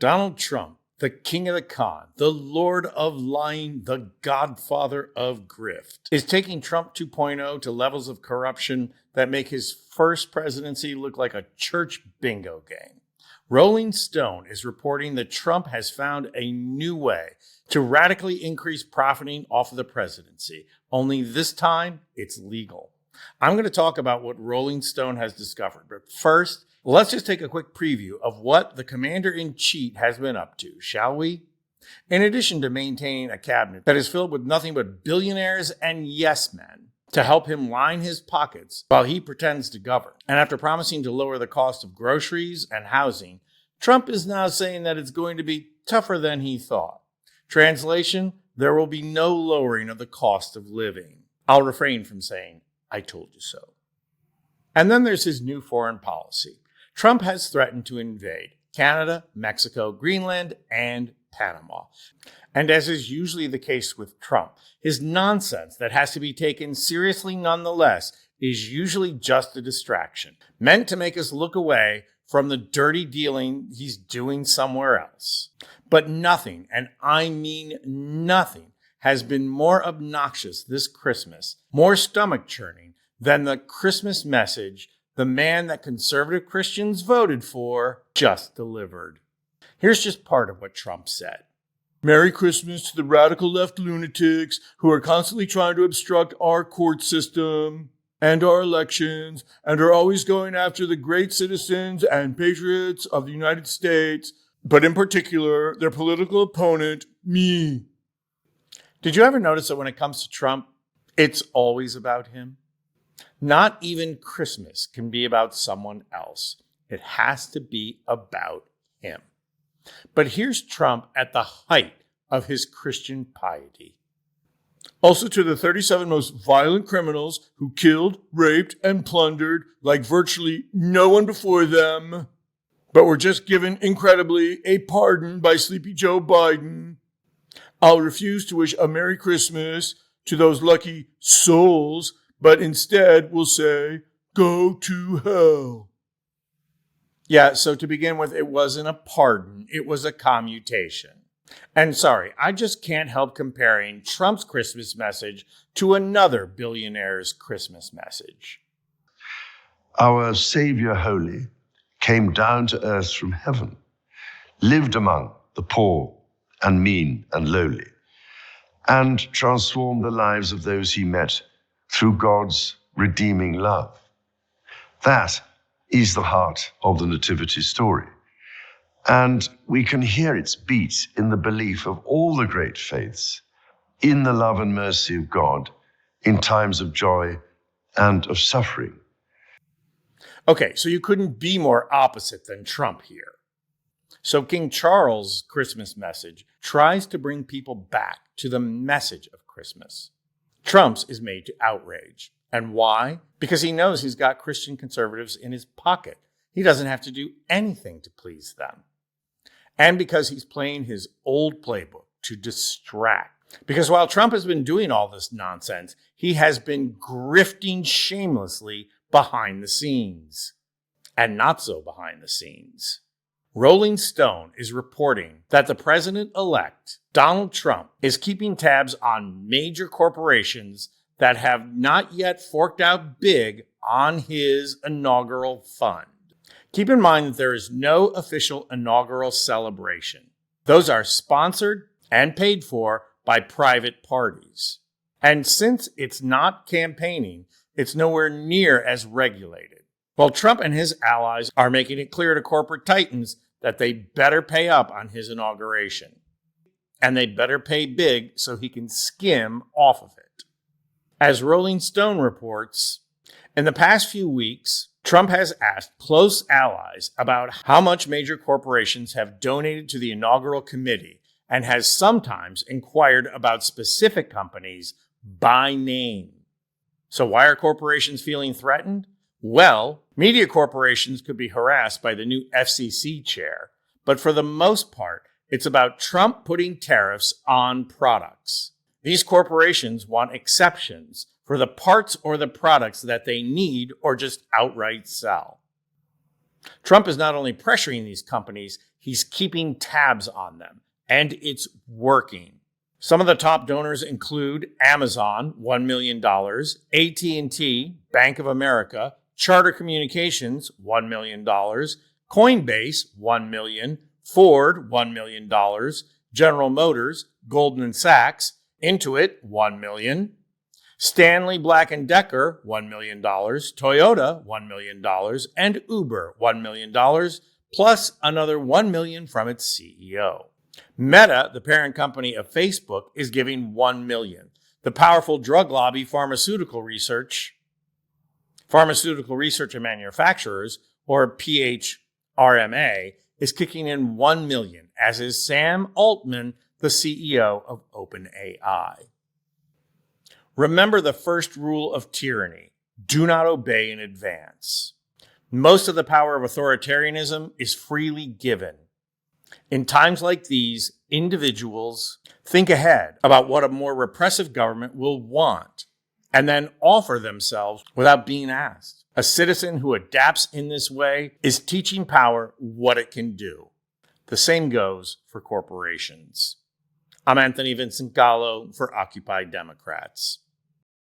Donald Trump, the king of the con, the lord of lying, the godfather of grift, is taking Trump 2.0 to levels of corruption that make his first presidency look like a church bingo game. Rolling Stone is reporting that Trump has found a new way to radically increase profiting off of the presidency, only this time it's legal. I'm going to talk about what Rolling Stone has discovered, but first, let's just take a quick preview of what the commander-in-chief has been up to, shall we? In addition to maintaining a cabinet that is filled with nothing but billionaires and yes-men to help him line his pockets while he pretends to govern, and after promising to lower the cost of groceries and housing, Trump is now saying that it's going to be tougher than he thought. Translation, there will be no lowering of the cost of living. I'll refrain from saying, I told you so. And then there's his new foreign policy. Trump has threatened to invade Canada, Mexico, Greenland, and Panama. And as is usually the case with Trump, his nonsense that has to be taken seriously nonetheless is usually just a distraction, meant to make us look away from the dirty dealing he's doing somewhere else. But nothing, and I mean nothing, has been more obnoxious this Christmas, more stomach-churning than the Christmas message the man that conservative Christians voted for just delivered. Here's just part of what Trump said. Merry Christmas to the radical left lunatics who are constantly trying to obstruct our court system and our elections and are always going after the great citizens and patriots of the United States, but in particular, their political opponent, me. Did you ever notice that when it comes to Trump, it's always about him? Not even Christmas can be about someone else. It has to be about him. But here's Trump at the height of his Christian piety. Also to the 37 most violent criminals who killed, raped, and plundered like virtually no one before them, but were just given, incredibly, a pardon by Sleepy Joe Biden, I'll refuse to wish a Merry Christmas to those lucky souls, but instead will say, go to hell. Yeah, so to begin with, it wasn't a pardon, it was a commutation. And sorry, I just can't help comparing Trump's Christmas message to another billionaire's Christmas message. Our Savior Holy came down to earth from heaven, lived among the poor and mean and lowly, and transformed the lives of those he met through God's redeeming love. That is the heart of the Nativity story. And we can hear its beat in the belief of all the great faiths, in the love and mercy of God, in times of joy and of suffering. Okay, so you couldn't be more opposite than Trump here. So King Charles' Christmas message tries to bring people back to the message of Christmas. Trump's is made to outrage. And why? Because he knows he's got Christian conservatives in his pocket. He doesn't have to do anything to please them. And because he's playing his old playbook to distract. Because while Trump has been doing all this nonsense, he has been grifting shamelessly behind the scenes. And not so behind the scenes. Rolling Stone is reporting that the president-elect, Donald Trump, is keeping tabs on major corporations that have not yet forked out big on his inaugural fund. Keep in mind that there is no official inaugural celebration. Those are sponsored and paid for by private parties. And since it's not campaigning, it's nowhere near as regulated. While Trump and his allies are making it clear to corporate titans that they better pay up on his inauguration. And they better pay big so he can skim off of it. As Rolling Stone reports, in the past few weeks, Trump has asked close allies about how much major corporations have donated to the inaugural committee and has sometimes inquired about specific companies by name. So why are corporations feeling threatened? Well, media corporations could be harassed by the new FCC chair, but for the most part, it's about Trump putting tariffs on products. These corporations want exceptions for the parts or the products that they need or just outright sell. Trump is not only pressuring these companies, He's keeping tabs on them, and it's working. Some of the top donors include Amazon, $1 million, AT&T, Bank of America, Charter Communications, $1 million, Coinbase, $1 million, Ford, $1 million, General Motors, Goldman Sachs, Intuit, $1 million, Stanley Black & Decker, $1 million, Toyota, $1 million, and Uber, $1 million, plus another $1 million from its CEO. Meta, the parent company of Facebook, is giving $1 million. The powerful drug lobby Pharmaceutical Research and Manufacturers, or PHRMA, is kicking in $1 million, as is Sam Altman, the CEO of OpenAI. Remember the first rule of tyranny: do not obey in advance. Most of the power of authoritarianism is freely given. In times like these, individuals think ahead about what a more repressive government will want and then offer themselves without being asked. A citizen who adapts in this way is teaching power what it can do. The same goes for corporations. I'm Anthony Vincent Gallo for Occupy Democrats.